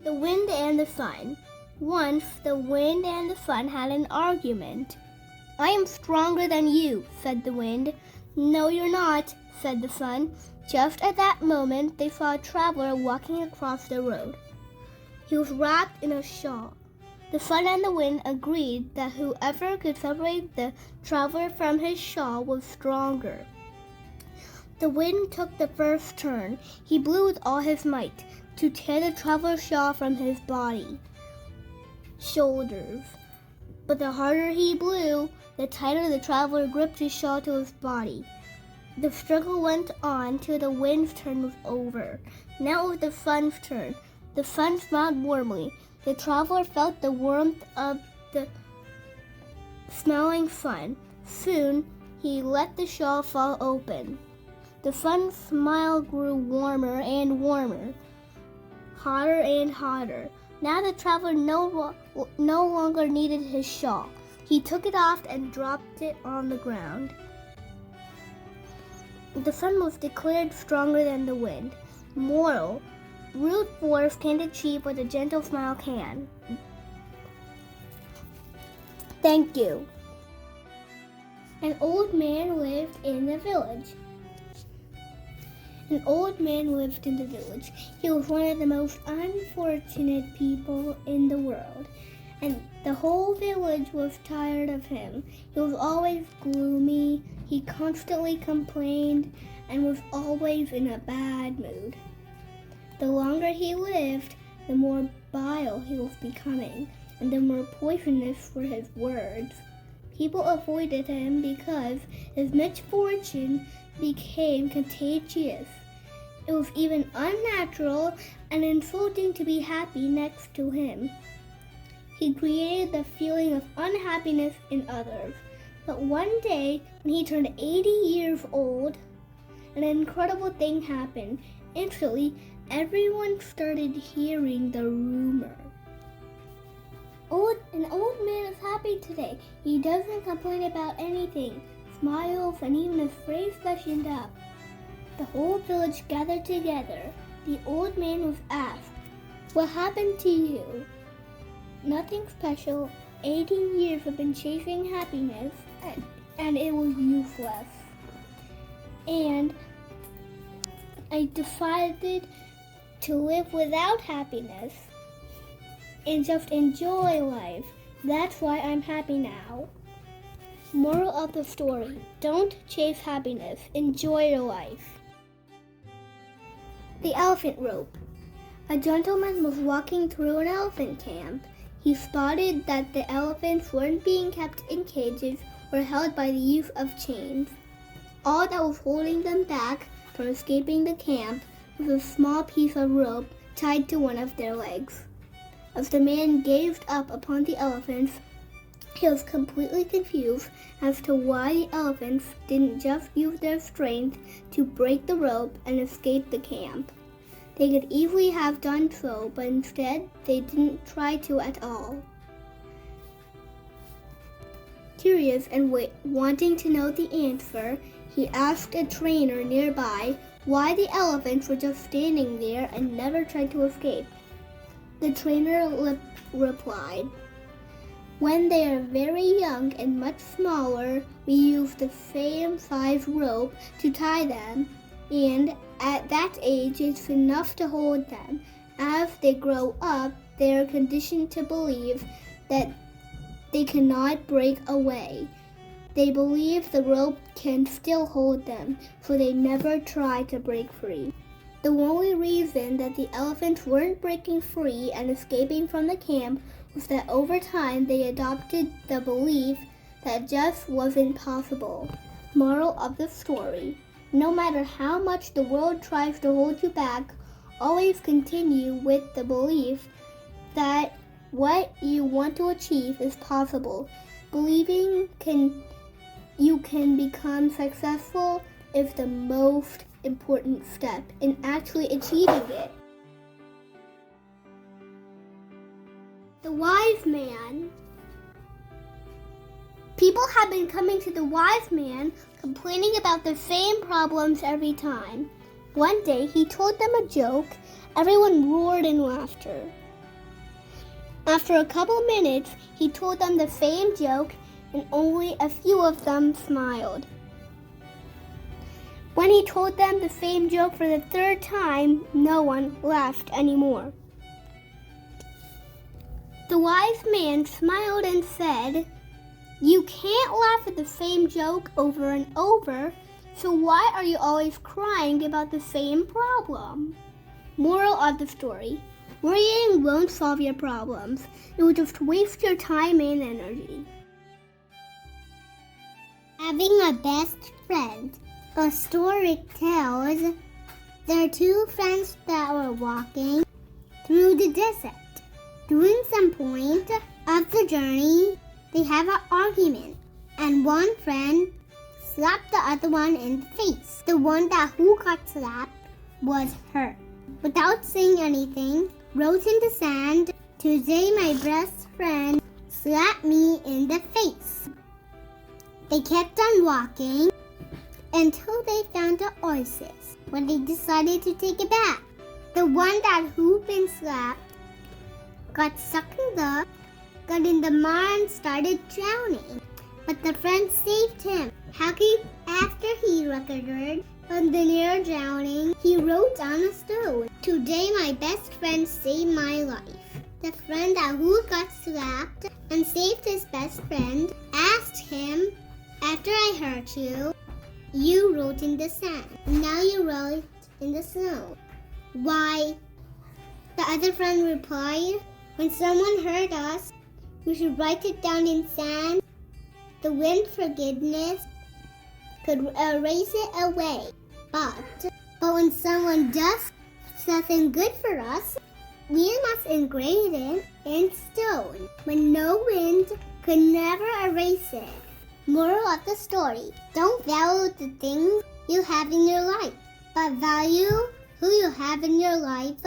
The Wind and the Sun. Once the Wind and the Sun had an argument. "I am stronger than you," said the Wind. "No, you're not," said the Sun. Just at that moment, they saw a traveler walking across the road. He was wrapped in a shawl. The Sun and the Wind agreed that whoever could separate the traveler from his shawl was stronger. The Wind took the first turn. He blew with all his might to tear the traveler's shawl from his shoulders. But the harder he blew, the tighter the traveler gripped his shawl to his body. The struggle went on till the Wind's turn was over. Now it was the Sun's turn. The Sun smiled warmly. The traveler felt the warmth of the smiling Sun. Soon he let the shawl fall open. The Sun's smile grew warmer and warmer, hotter and hotter. Now the traveler no longer needed his shawl. He took it off and dropped it on the ground. The Sun was declared stronger than the Wind. Moral: brute force can't achieve what a gentle smile can. Thank you. An old man lived in the village. An old man lived in the village. He was one of the most unfortunate people in the world, and the whole village was tired of him. He was always gloomy, he constantly complained, and was always in a bad mood. The longer he lived, the more vile he was becoming, and the more poisonous were his words. People avoided him because his misfortune became contagious. It was even unnatural and insulting to be happy next to him. He created the feeling of unhappiness in others. But one day, when he turned 80 years old, an incredible thing happened. Instantly, everyone started hearing the rumor. An old man is happy today. He doesn't complain about anything, smiles, and even his face freshened up. The whole village gathered together. The old man was asked, "What happened to you?" "Nothing special. 80 years I've been chasing happiness, and it was useless. And I decided to live without happiness and just enjoy life. That's why I'm happy now." Moral of the story: don't chase happiness. Enjoy your life. The elephant rope. A gentleman was walking through an elephant camp. He spotted that the elephants weren't being kept in cages or held by the use of chains. All that was holding them back from escaping the camp was a small piece of rope tied to one of their legs. As the man gazed up upon the elephants, he was completely confused as to why the elephants didn't just use their strength to break the rope and escape the camp. They could easily have done so, but instead they didn't try to at all. Curious and wanting to know the answer, he asked a trainer nearby why the elephants were just standing there and never tried to escape. The trainer replied, "When they are very young and much smaller, we use the same size rope to tie them, and at that age it's enough to hold them. As they grow up, they are conditioned to believe that they cannot break away. They believe the rope can still hold them, so they never try to break free." The only reason that the elephants weren't breaking free and escaping from the camp was that over time they adopted the belief that just wasn't possible. Moral of the story: no matter how much the world tries to hold you back, always continue with the belief that what you want to achieve is possible. Believing you can become successful is the most important step in actually achieving it. The wise man. People have been coming to the wise man complaining about the same problems every time. One day he told them a joke. Everyone roared in laughter. After a couple minutes, he told them the same joke, and only a few of them smiled. When he told them the same joke for the third time, no one laughed anymore. The wise man smiled and said, "You can't laugh at the same joke over and over, so why are you always crying about the same problem?" Moral of the story: worrying won't solve your problems. It will just waste your time and energy. Having a best friend. A story tells there are two friends that were walking through the desert. During some point of the journey, they have an argument, and one friend slapped the other one in the face. The one who got slapped was hurt. Without saying anything, wrote in the sand, "Today my best friend slapped me in the face." They kept on walking until they found an oasis, where they decided to take a bath. The one who'd been slapped got in the mud and started drowning. But the friend saved him. After he recovered from the near drowning, he wrote on a stone, "Today my best friend saved my life." The friend who got slapped and saved his best friend asked him, "After I hurt you, you wrote in the sand. Now you wrote in the snow. Why?" The other friend replied, "When someone hurt us, we should write it down in sand. The wind forgiveness could erase it away. But when someone does something good for us, we must engrave it in stone, when no wind could never erase it." Moral of the story: don't value the things you have in your life, but value who you have in your life